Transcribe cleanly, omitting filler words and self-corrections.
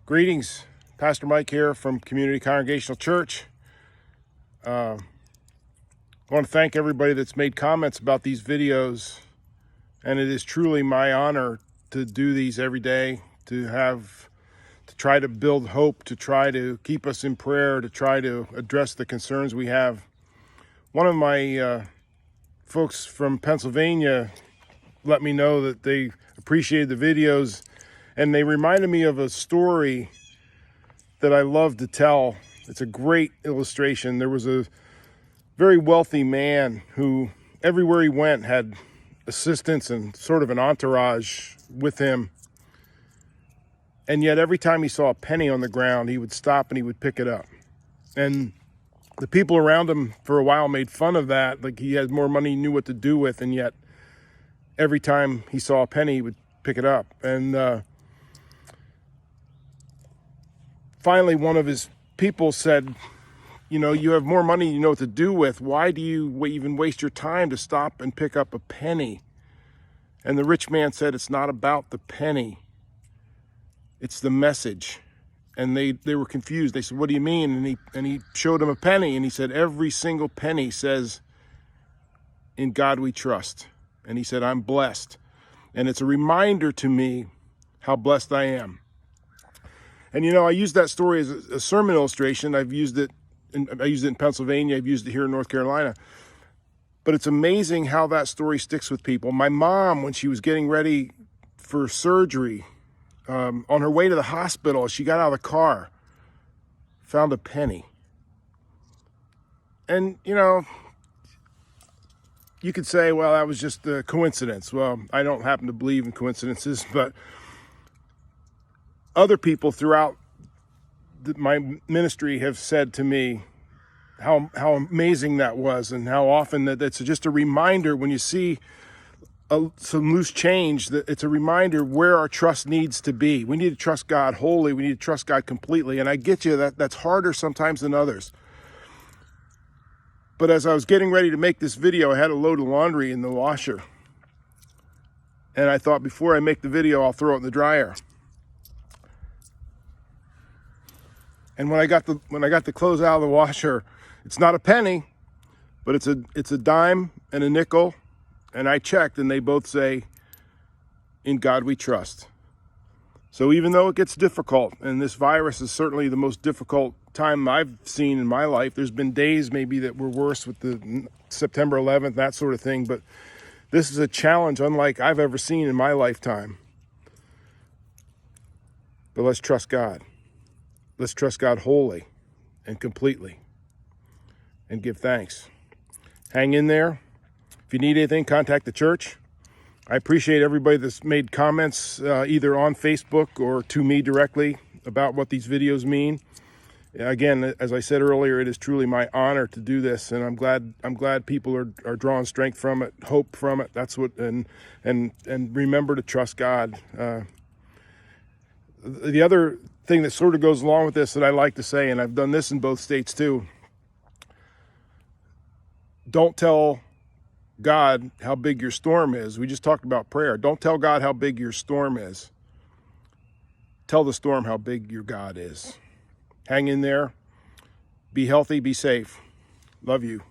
Greetings, Pastor Mike here from Congregational Church. I want to thank everybody that's made comments about these videos, and it is truly my honor to do these every day, to try to build hope, to try to keep us in prayer, to try to address the concerns we have. One of my folks from Pennsylvania let me know that they appreciated the videos, and they reminded me of a story that I love to tell. It's a great illustration. There was a very wealthy man who everywhere he went had assistants and sort of an entourage with him. And yet every time he saw a penny on the ground, he would stop and he would pick it up. And the people around him for a while made fun of that. Like he had more money, he knew what to do with, and yet every time he saw a penny, he would pick it up. And finally, one of his people said, you know, you have more money you know what to do with. Why do you even waste your time to stop and pick up a penny? And the rich man said, it's not about the penny. It's the message. And they were confused. They said, what do you mean? And he showed him a penny, and he said, every single penny says, in God we trust. And he said, I'm blessed. And it's a reminder to me how blessed I am. And, you know, I use that story as a sermon illustration. I used it in Pennsylvania. I've used it here in North Carolina. But it's amazing how that story sticks with people. My mom, when she was getting ready for surgery, on her way to the hospital, she got out of the car, found a penny. And, you know, you could say, well, that was just a coincidence. Well, I don't happen to believe in coincidences, but other people throughout my ministry have said to me how amazing that was, and how often that's just a reminder when you see some loose change, that it's a reminder where our trust needs to be. We need to trust God wholly. We need to trust God completely. And I get you, that's harder sometimes than others. But as I was getting ready to make this video, I had a load of laundry in the washer. And I thought, before I make the video, I'll throw it in the dryer. And when I got the clothes out of the washer, it's not a penny, but it's a dime and a nickel. And I checked, and they both say, in God we trust. So even though it gets difficult, and this virus is certainly the most difficult time I've seen in my life, there's been days maybe that were worse with the September 11th, that sort of thing, but this is a challenge unlike I've ever seen in my lifetime. But let's trust God. Let's trust God wholly and completely and give thanks. Hang in there. If you need anything, contact the church. I appreciate everybody that's made comments either on Facebook or to me directly about what these videos mean. Again, as I said earlier, it is truly my honor to do this, and I'm glad people are drawing strength from it, hope from it. That's what, and remember to trust God. The other thing that sort of goes along with this that I like to say, and I've done this in both states too, don't tell God how big your storm is. We just talked about prayer. Don't tell God how big your storm is. Tell the storm how big your God is. Hang in there. Be healthy. Be safe. Love you.